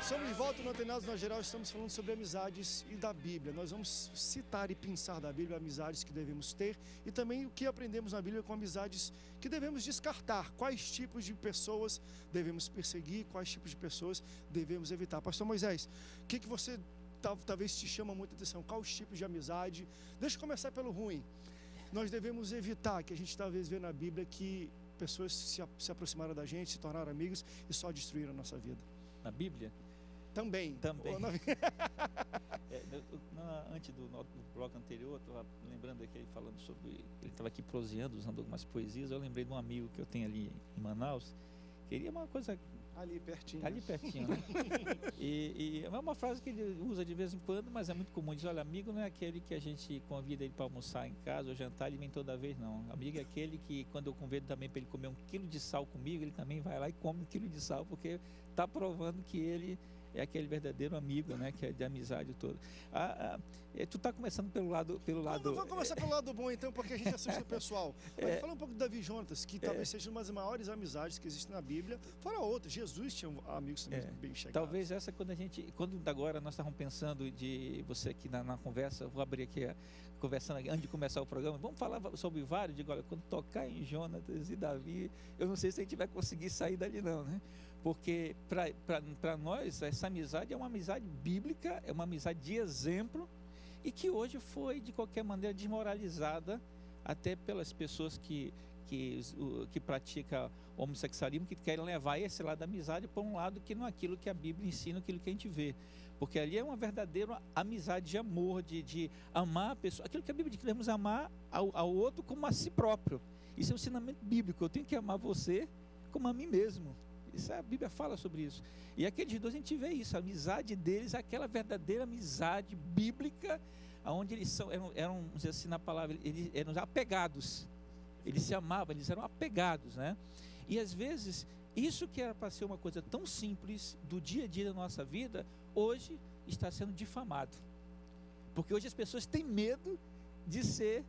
Estamos de volta no Antenados na Geral, estamos falando sobre amizades e da Bíblia. Nós vamos citar e pensar da Bíblia amizades que devemos ter e também o que aprendemos na Bíblia com amizades que devemos descartar. Quais tipos de pessoas devemos perseguir, quais tipos de pessoas devemos evitar. Pastor Moisés, o que você talvez te chama muita atenção? Quais tipos de amizade? Deixa eu começar pelo ruim. Nós devemos evitar, que a gente talvez vê na Bíblia, que pessoas se aproximaram da gente, se tornaram amigos e só destruíram a nossa vida. Na Bíblia? Também. Antes do bloco anterior, eu estava lembrando aqui ele falando sobre. Ele estava aqui proseando, usando algumas poesias. Eu lembrei de um amigo que eu tenho ali em Manaus. Queria uma coisa. Ali pertinho. Ali pertinho, né? E é uma frase que ele usa de vez em quando, mas é muito comum. Diz: olha, amigo não é aquele que a gente convida ele para almoçar em casa ou jantar, ele vem toda vez, não. Amigo é aquele que, quando eu convido também para ele comer 1 quilo de sal comigo, ele também vai lá e come 1 quilo de sal, porque está provando que ele é aquele verdadeiro amigo, né? Que é de amizade toda. Tu está começando pelo lado... Vamos começar pelo lado bom, então, porque a gente assusta o pessoal. Fala um pouco do Davi e Jonatas, que talvez seja uma das maiores amizades que existem na Bíblia. Fora outras, Jesus tinha amigos também bem chegados. Talvez essa, quando agora nós estávamos pensando de você aqui na conversa, vou abrir aqui, conversando antes de começar o programa, vamos falar sobre vários. Digo, olha, quando tocar em Jonatas e Davi, eu não sei se a gente vai conseguir sair dali não, né? Porque para nós essa amizade é uma amizade bíblica, é uma amizade de exemplo e que hoje foi de qualquer maneira desmoralizada até pelas pessoas que praticam homossexualismo, que querem levar esse lado da amizade para um lado que não é aquilo que a Bíblia ensina, aquilo que a gente vê. Porque ali é uma verdadeira amizade de amor, de amar a pessoa, aquilo que a Bíblia diz que devemos amar ao outro como a si próprio. Isso é um ensinamento bíblico, eu tenho que amar você como a mim mesmo. Isso, a Bíblia fala sobre isso. E aqueles dois a gente vê isso, a amizade deles, aquela verdadeira amizade bíblica, onde eles eram, vamos dizer assim na palavra, eles eram apegados. Eles se amavam, eles eram apegados, né? E às vezes, isso que era para ser uma coisa tão simples do dia a dia da nossa vida, hoje está sendo difamado. Porque hoje as pessoas têm medo de ser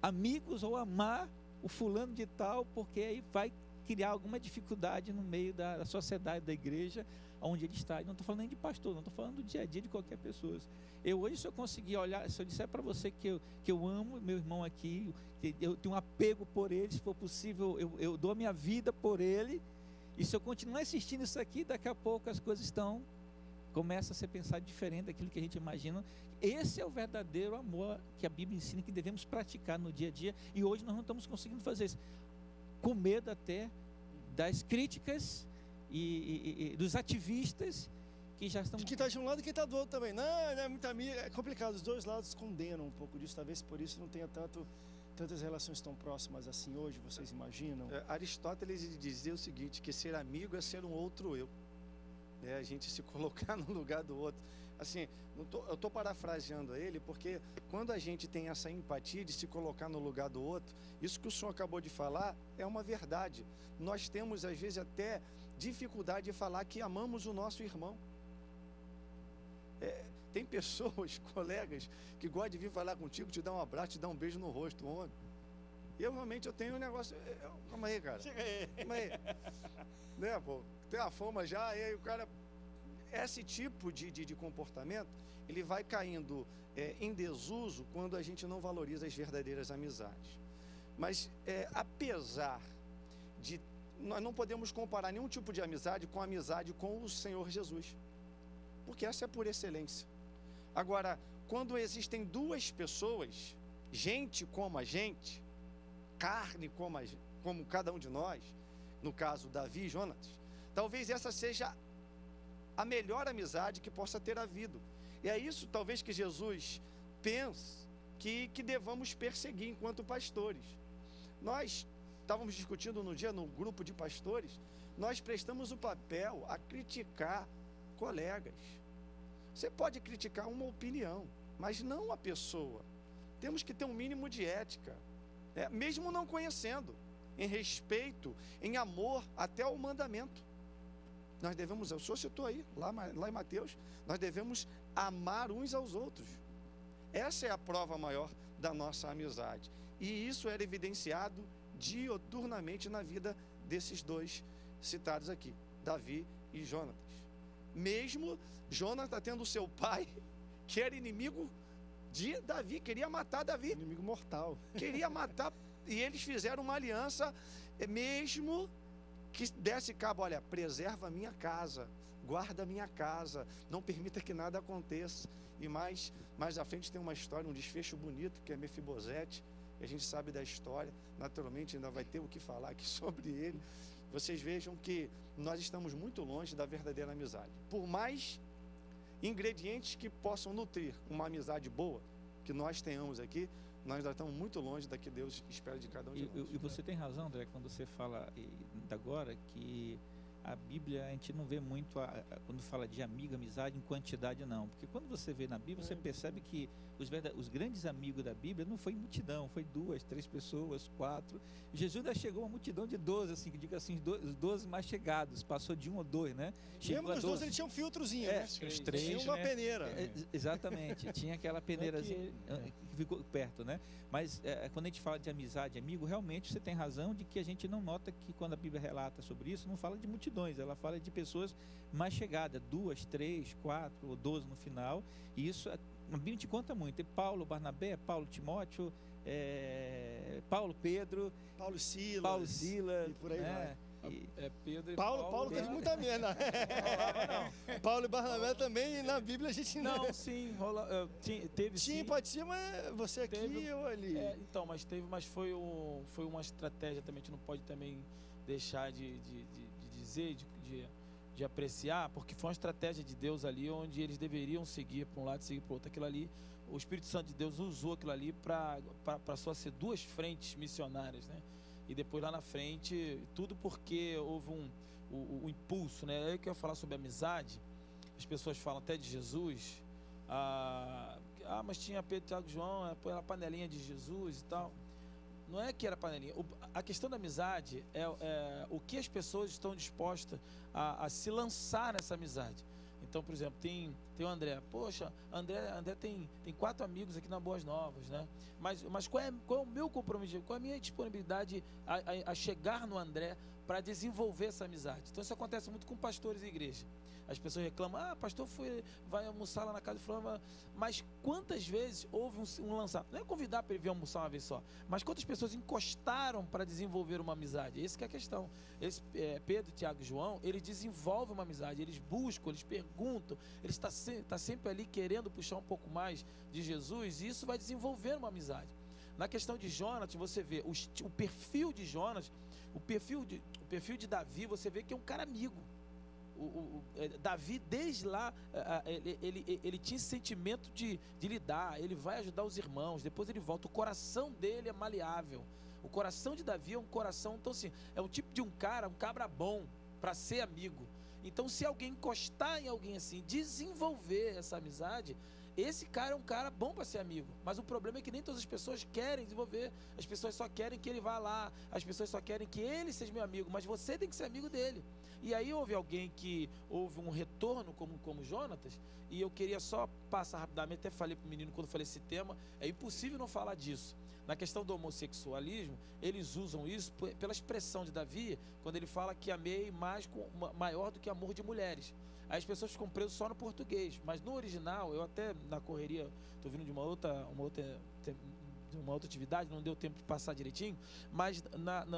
amigos ou amar o fulano de tal, porque aí vai criar alguma dificuldade no meio da sociedade, da igreja, onde ele está. E não estou falando nem de pastor, não estou falando do dia a dia de qualquer pessoa. Eu hoje, se eu conseguir olhar, se eu disser para você que eu amo meu irmão aqui, que eu tenho um apego por ele, se for possível, eu dou a minha vida por ele, e se eu continuar assistindo isso aqui, daqui a pouco as coisas começa a ser pensado diferente daquilo que a gente imagina. Esse é o verdadeiro amor que a Bíblia ensina que devemos praticar no dia a dia, e hoje nós não estamos conseguindo fazer isso, com medo até das críticas e dos ativistas que já estão... De quem está de um lado e quem está do outro também. Não é muito amigo, é complicado, os dois lados condenam um pouco disso, talvez por isso não tenha tantas relações tão próximas assim hoje, vocês imaginam? Aristóteles dizia o seguinte, que ser amigo é ser um outro eu. A gente se colocar no lugar do outro. Assim, eu estou parafraseando ele, porque quando a gente tem essa empatia de se colocar no lugar do outro, isso que o senhor acabou de falar é uma verdade. Nós temos, às vezes, até dificuldade de falar que amamos o nosso irmão. Tem pessoas, colegas, que gostam de vir falar contigo, te dar um abraço, te dar um beijo no rosto, homem. Eu realmente tenho um negócio... Calma aí, cara. Chega aí. Calma aí. Né, pô? Tem a fama já, e aí o cara... Esse tipo de comportamento, ele vai caindo em desuso quando a gente não valoriza as verdadeiras amizades. Mas, apesar de... Nós não podemos comparar nenhum tipo de amizade com a amizade com o Senhor Jesus. Porque essa é por excelência. Agora, quando existem duas pessoas, gente como a gente, carne como cada um de nós, no caso Davi e Jonatas, talvez essa seja a melhor amizade que possa ter havido. E é isso talvez que Jesus pensa que devamos perseguir enquanto pastores. Nós estávamos discutindo no dia no grupo de pastores, nós prestamos o papel a criticar colegas. Você pode criticar uma opinião, mas não a pessoa. Temos que ter um mínimo de ética, mesmo não conhecendo, em respeito, em amor até ao mandamento. Nós devemos, o senhor citou aí, lá em Mateus, nós devemos amar uns aos outros. Essa é a prova maior da nossa amizade. E isso era evidenciado dioturnamente na vida desses dois citados aqui, Davi e Jonatas. mesmo Jonathan tendo seu pai, que era inimigo de Davi, queria matar Davi. Inimigo mortal. Queria matar, e eles fizeram uma aliança, mesmo que desse cabo, olha, preserva a minha casa, guarda a minha casa, não permita que nada aconteça. E mais à frente tem uma história, um desfecho bonito, que é Mefibosete, a gente sabe da história, naturalmente ainda vai ter o que falar aqui sobre ele. Vocês vejam que nós estamos muito longe da verdadeira amizade. Por mais ingredientes que possam nutrir uma amizade boa, que nós tenhamos aqui, nós ainda estamos muito longe da que Deus espera de cada um de nós. E você tem razão, André, quando você fala agora que a Bíblia, a gente não vê muito, quando fala de amigo, amizade, em quantidade, não. Porque quando você vê na Bíblia, você percebe que os grandes amigos da Bíblia não foi multidão, foi 2, 3 pessoas, 4. Jesus ainda chegou a uma multidão de 12, assim, que diga assim, os 12 mais chegados, passou de 1 ou 2, né? Mesmo os 12, ele tinha um filtrozinho, né? Os 3, tinha uma peneira. Exatamente, tinha aquela peneirazinha que ficou perto, né? Mas quando a gente fala de amizade, amigo, realmente você tem razão de que a gente não nota que quando a Bíblia relata sobre isso, não fala de multidões, ela fala de pessoas mais chegadas, 2, 3, 4 ou 12 no final, e isso a Bíblia te conta muito. Tem Paulo, Barnabé, Paulo, Timóteo, Paulo, Pedro, Paulo, Silas, e por aí vai. Pedro e Paulo teve muita merda. Paulo e Barnabé também, na Bíblia a gente não. Sim, teve sim. Pode ser, mas você aqui e eu ali. Então, mas foi uma estratégia também, a gente não pode também deixar de dizer, de apreciar, porque foi uma estratégia de Deus ali, onde eles deveriam seguir para um lado e seguir para o outro. Aquilo ali, o Espírito Santo de Deus usou aquilo ali para só ser 2 frentes missionárias, né? E depois lá na frente, tudo porque houve um impulso, né? Aí que eu ia falar sobre amizade, as pessoas falam até de Jesus, mas tinha Pedro, Tiago, João, era a panelinha de Jesus e tal. Não é que era panelinha. A questão da amizade é o que as pessoas estão dispostas a se lançar nessa amizade. Então, por exemplo, tem o André. Poxa, André tem 4 amigos aqui na Boas Novas, né? Mas qual é o meu compromisso? Qual é a minha disponibilidade a chegar no André para desenvolver essa amizade? Então, isso acontece muito com pastores e igreja. As pessoas reclamam, pastor vai almoçar lá na casa de fulano, mas quantas vezes houve um lançamento? Não é convidar para ele vir almoçar uma vez só, mas quantas pessoas encostaram para desenvolver uma amizade? Essa que é a questão. Pedro, Tiago e João, eles desenvolvem uma amizade, eles buscam, eles perguntam, eles estão sempre ali querendo puxar um pouco mais de Jesus, e isso vai desenvolver uma amizade. Na questão de Jonas, você vê o perfil de Jonas, o perfil de Davi, você vê que é um cara amigo. Davi, desde lá, ele tinha esse sentimento de lidar, ele vai ajudar os irmãos, depois ele volta, o coração dele é maleável, o coração de Davi é um coração, então assim, é um tipo de um cabra bom para ser amigo. Então, se alguém encostar em alguém assim, desenvolver essa amizade, esse cara é um cara bom para ser amigo. Mas o problema é que nem todas as pessoas querem desenvolver. As pessoas só querem que ele vá lá, as pessoas só querem que ele seja meu amigo, mas você tem que ser amigo dele. E aí houve alguém que houve um retorno como Jonatas, e eu queria só passar rapidamente, até falei para o menino quando falei esse tema, é impossível não falar disso. Na questão do homossexualismo, eles usam isso pela expressão de Davi, quando ele fala que amei maior do que amor de mulheres. Aí as pessoas ficam presas só no português, mas no original, eu até na correria, estou vindo de uma outra atividade, não deu tempo de passar direitinho, mas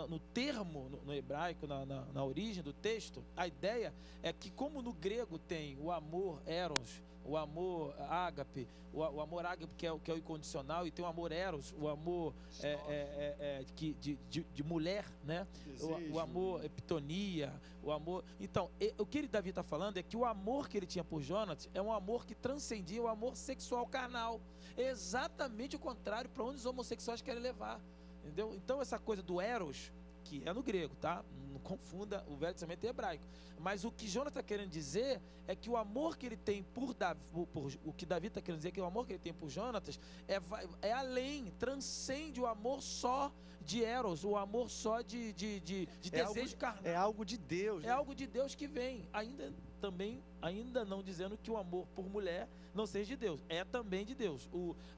no termo, no hebraico, na origem do texto, a ideia é que, como no grego tem o amor eros, o amor ágape, o amor ágape que é o incondicional, e tem o amor eros, o amor de mulher, né? O amor epitonia, o amor. Então, o que Davi está falando é que o amor que ele tinha por Jonas é um amor que transcendia o amor sexual carnal. É exatamente o contrário para onde os homossexuais querem levar, entendeu? Então, essa coisa do eros, que é no grego, tá? Não confunda o Velho Testamento e hebraico. Mas o que Jonas está querendo dizer é que o amor que ele tem por Davi, o que Davi está querendo dizer é que o amor que ele tem por Jonatas é além, transcende o amor só de eros, o amor só de desejo carnal. É algo de Deus. É algo de Deus que vem, ainda também ainda não dizendo que o amor por mulher não seja de Deus. É também de Deus.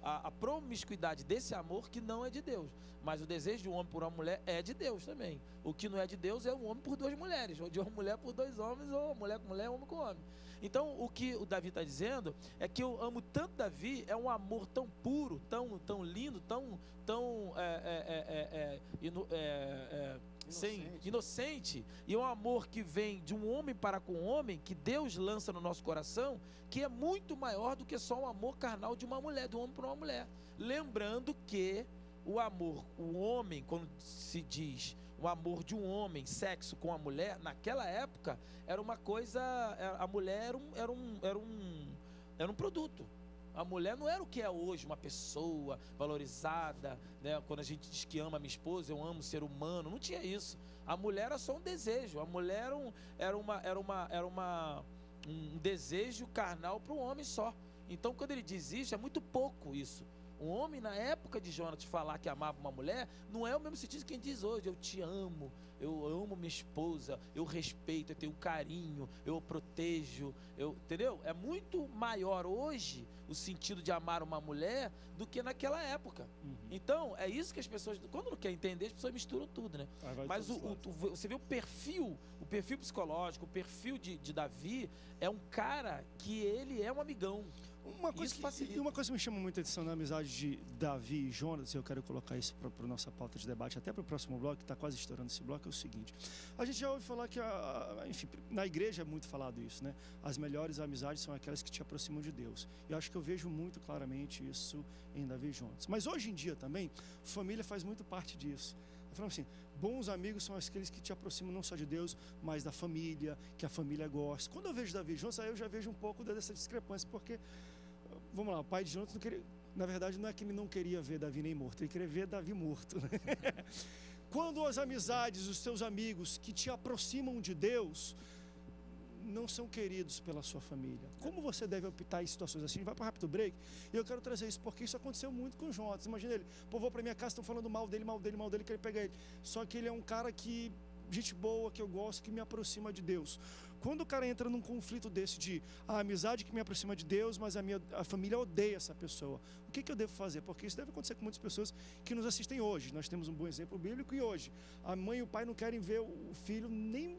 A promiscuidade desse amor que não é de Deus. Mas o desejo de um homem por uma mulher é de Deus também. O que não é de Deus é um homem por duas mulheres, ou de uma mulher por dois homens, ou mulher com mulher, homem com homem. Então, o que o Davi está dizendo é que eu amo tanto Davi, é um amor tão puro, tão lindo, tão inocente, e um amor que vem de um homem para com um homem, que Deus lança no nosso coração, que é muito maior do que só um amor carnal de uma mulher, de um homem para uma mulher. Lembrando que o amor, o homem, quando se diz o amor de um homem, sexo com a mulher, naquela época, era uma coisa, a mulher era um produto. A mulher não era o que é hoje, uma pessoa valorizada, né? Quando a gente diz que ama a minha esposa, eu amo o ser humano, não tinha isso. A mulher era só um desejo, a mulher era um desejo carnal para um homem só. Então, quando ele diz isso, é muito pouco isso. Um homem, na época de Jonas, falar que amava uma mulher, não é o mesmo sentido que quem diz hoje: eu te amo, eu amo minha esposa, eu respeito, eu tenho carinho, eu protejo, entendeu? É muito maior hoje o sentido de amar uma mulher do que naquela época. Então, é isso que as pessoas, quando não quer entender, as pessoas misturam tudo, né? Mas você vê o perfil psicológico, o perfil de Davi, é um cara que ele é um amigão. Uma coisa que me chama muita atenção na amizade de Davi e Jonas, e eu quero colocar isso para a nossa pauta de debate, até para o próximo bloco, que está quase estourando esse bloco, é o seguinte: a gente já ouve falar que, enfim, na igreja é muito falado isso, né? As melhores amizades são aquelas que te aproximam de Deus. E eu acho que eu vejo muito claramente isso em Davi e Jonas. Mas hoje em dia também, família faz muito parte disso. Eu falo assim, bons amigos são aqueles que te aproximam não só de Deus, mas da família, que a família gosta. Quando eu vejo Davi e Jonas, aí eu já vejo um pouco dessa discrepância, porque, vamos lá, o pai de Jonas não queria, na verdade não é que ele não queria ver Davi nem morto, ele queria ver Davi morto, né? Quando as amizades, os seus amigos que te aproximam de Deus não são queridos pela sua família, como você deve optar em situações assim? Vai para um rápido break, e eu quero trazer isso porque isso aconteceu muito com o Jonas. Imagina ele, pô, vou para minha casa, estão falando mal dele, querem pegar ele, só que ele é um cara que, gente boa, que eu gosto, que me aproxima de Deus. Quando o cara entra num conflito desse de a amizade que me aproxima de Deus, mas a família odeia essa pessoa, o que eu devo fazer? Porque isso deve acontecer com muitas pessoas que nos assistem hoje. Nós temos um bom exemplo bíblico, e hoje a mãe e o pai não querem ver o filho nem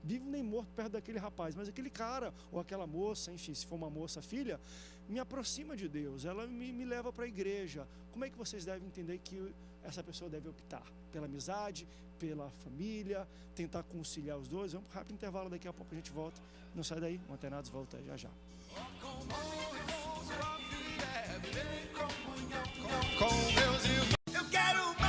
vivo nem morto perto daquele rapaz, mas aquele cara ou aquela moça, enfim, se for uma moça, filha, me aproxima de Deus, ela me leva para a igreja. Como é que vocês devem entender que essa pessoa deve optar? Pela amizade, pela família, tentar conciliar os dois? Vamos para um rápido intervalo, daqui a pouco a gente volta. Não sai daí, o Antenados volta já já. Eu quero